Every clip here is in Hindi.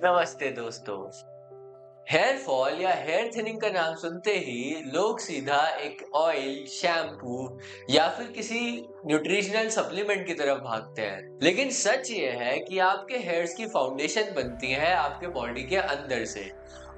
नमस्ते दोस्तों। हेयर फॉल या हेयर थिनिंग का नाम सुनते ही लोग सीधा एक ऑयल, शैम्पू या फिर किसी न्यूट्रिशनल सप्लीमेंट की तरफ भागते हैं। लेकिन सच ये है कि आपके हेयर्स की फाउंडेशन बनती है आपके बॉडी के अंदर से,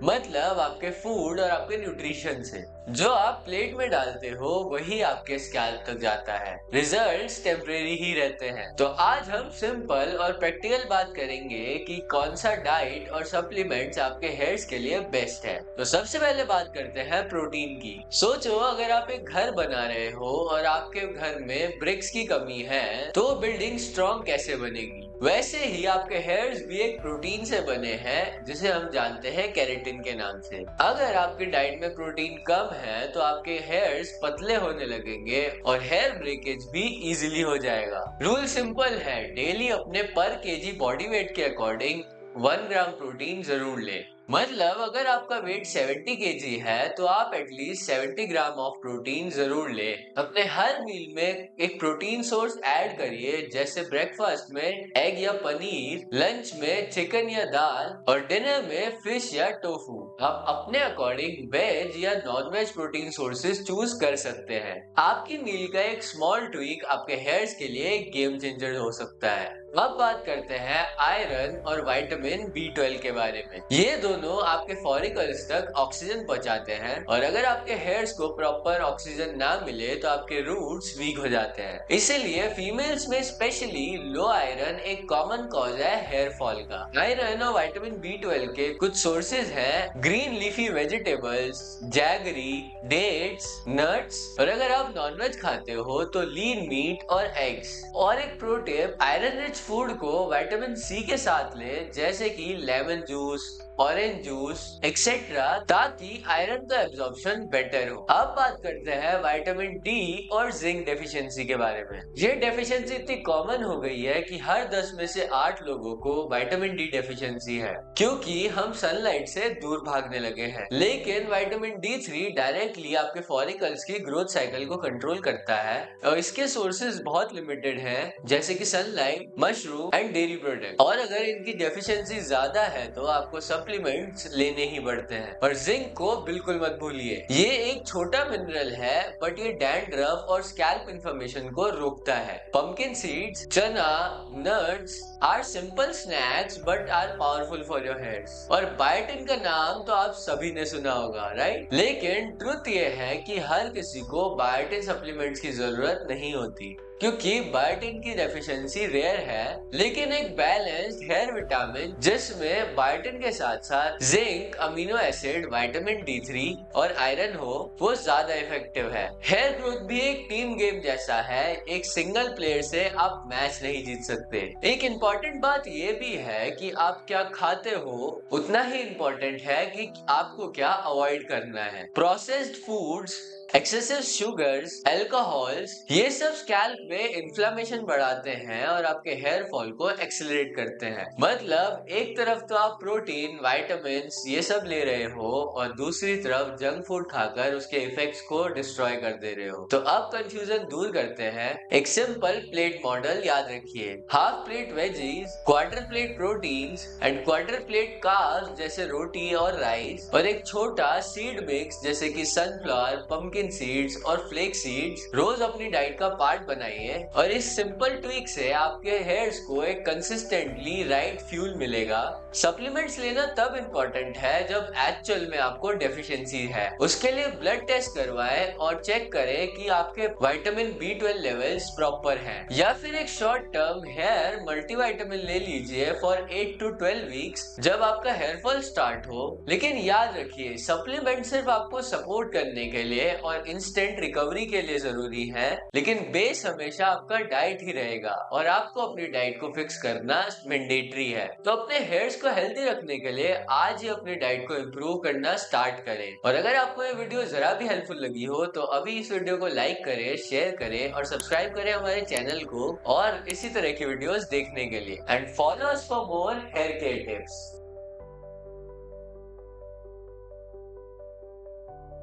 मतलब आपके फूड और आपके न्यूट्रिशन से। जो आप प्लेट में डालते हो वही आपके स्कैल्प तक जाता है। रिजल्ट्स टेम्परेरी ही रहते हैं। तो आज हम सिंपल और प्रैक्टिकल बात करेंगे कि कौन सा डाइट और सप्लीमेंट्स आपके हेयर्स के लिए बेस्ट है। तो सबसे पहले बात करते हैं प्रोटीन की। सोचो अगर आप एक घर बना रहे हो और आपके घर में ब्रिक्स की कमी है तो बिल्डिंग स्ट्रॉन्ग कैसे बनेगी। वैसे ही आपके हेयर्स भी एक प्रोटीन से बने हैं जिसे हम जानते हैं केराटिन के नाम से। अगर आपकी डाइट में प्रोटीन कम है तो आपके हेयर्स पतले होने लगेंगे और हेयर ब्रेकेज भी इजीली हो जाएगा। रूल सिंपल है, डेली अपने पर केजी बॉडी वेट के अकॉर्डिंग 1 ग्राम प्रोटीन जरूर लें। मतलब अगर आपका वेट 70 केजी है तो आप एटलीस्ट 70 ग्राम ऑफ प्रोटीन जरूर लें। अपने हर मील में एक प्रोटीन सोर्स ऐड करिए, जैसे ब्रेकफास्ट में एग या पनीर, लंच में चिकन या दाल और डिनर में फिश या टोफू। आप अपने अकॉर्डिंग वेज या non veg protein sources choose कर सकते हैं। आपकी मील का एक स्मॉल ट्वीक आपके हेयर्स के लिए एक गेम चेंजर हो सकता है। अब बात करते हैं आयरन और विटामिन B12 के बारे में। ये दोनों आपके फॉलिकल्स तक ऑक्सीजन पहुंचाते हैं और अगर आपके हेयर्स को प्रॉपर ऑक्सीजन ना मिले तो आपके रूट्स वीक हो जाते हैं। इसीलिए फीमेल्स में स्पेशली लो आयरन एक कॉमन कॉज है हेयर फॉल का। आयरन और विटामिन B12 के कुछ सोर्सेज हैं green leafy vegetables, jaggery, dates, nuts और अगर आप नॉनवेज खाते हो तो लीन मीट और एग्स। और एक pro tip, iron rich food को विटामिन C के साथ लें, जैसे कि lemon juice, orange juice etcetera, ताकि आयरन का एब्जॉर्प्शन बेटर हो। अब बात करते हैं विटामिन D और जिंक डेफिशिएंसी के बारे में। ये डेफिशिएंसी इतनी कॉमन हो गई है कि हर 10 में से 8 लोगों को विटामिन D डेफिशिएंसी है, क्योंकि हम सनलाइट से दूर भागने लगे हैं। लेकिन विटामिन D3 डायरेक्टली आपके फॉलिकल्स की ग्रोथ साइकिल को कंट्रोल करता है और इसके सोर्सेज बहुत लिमिटेड हैं, जैसे कि sunlight, mushroom and dairy product. और अगर इनकी डेफिशिएंसी ज्यादा है तो आपको सप्लीमेंट्स लेने ही पड़ते हैं। और जिंक को बिल्कुल मत भूलिए, ये एक छोटा मिनरल है बट ये डैंड्रफ और स्कैल्प इन्फॉर्मेशन को रोकता है। Pumpkin seeds, chana, nuts are simple snacks but are powerful for your hairs. और बायोटिन का नाम तो आप सभी ने सुना होगा, राइट? लेकिन ट्रुथ ये है कि हर किसी को बायोटिन सप्लीमेंट्स की जरूरत नहीं होती, क्योंकि बायोटिन की डेफिशिएंसी रेयर है। लेकिन एक बैलेंस्ड हेयर विटामिन जिसमें बायोटिन के साथ साथ zinc, amino acid, vitamin D3 और आयरन हो, वो ज्यादा इफेक्टिव है। हेयर ग्रोथ भी एक टीम गेम जैसा है, एक सिंगल प्लेयर से आप मैच नहीं जीत सकते। एक इम्पोर्टेंट बात ये भी है कि आप क्या खाते हो उतना ही इम्पोर्टेंट है कि आपको क्या अवॉइड करना है। Processed foods, excessive sugars, alcohols, ये सब स्कैल्प में इन्फ्लेमेशन बढ़ाते हैं और आपके हेयर फॉल को एक्सेलरेट करते हैं। मतलब एक तरफ तो आप प्रोटीन, विटामिन्स ये सब ले रहे हो और दूसरी तरफ जंक फूड खाकर उसके इफेक्ट्स को डिस्ट्रॉय कर दे रहे हो। तो अब कंफ्यूजन दूर करते हैं। एक सिंपल प्लेट मॉडल याद रखिए, half plate veggies, quarter plate proteins and quarter plate carbs जैसे रोटी और राइस, और एक छोटा सीड मिक्स जैसे कि सनफ्लावर, पंपकिन सीड्स और फ्लेक्स सीड्स रोज अपनी डाइट का पार्ट बनाइए। और इस सिंपल ट्विक से आपके हेयर्स को एक कंसिस्टेंटली राइट फ्यूल मिलेगा। सप्लीमेंट्स लेना तब इम्पोर्टेंट है जब एक्चुअल में आपको डेफिशिएंसी है। उसके लिए ब्लड टेस्ट करवाएं और चेक करें कि आपके विटामिन B12 लेवल्स प्रॉपर हैं। या फिर एक शॉर्ट टर्म हेयर मल्टीविटामिन ले लीजिए फॉर 8 to 12 वीक्स जब आपका हेयर फॉल स्टार्ट हो। लेकिन याद रखिए, सप्लीमेंट सिर्फ आपको सपोर्ट करने के लिए और इंस्टेंट रिकवरी के लिए जरूरी है, लेकिन बेस हमेशा आपका डाइट ही रहेगा और आपको अपनी डाइट को फिक्स करना मैंडेटरी है। तो अपने हेयर्स को हेल्दी रखने के लिए आज ही अपनी डाइट को इम्प्रूव करना स्टार्ट करें। और अगर आपको ये वीडियो जरा भी हेल्पफुल लगी हो तो अभी इस वीडियो को लाइक करें, शेयर करें और सब्सक्राइब करें हमारे चैनल को और इसी तरह की वीडियोस देखने के लिए। And follow us for more hair care tips.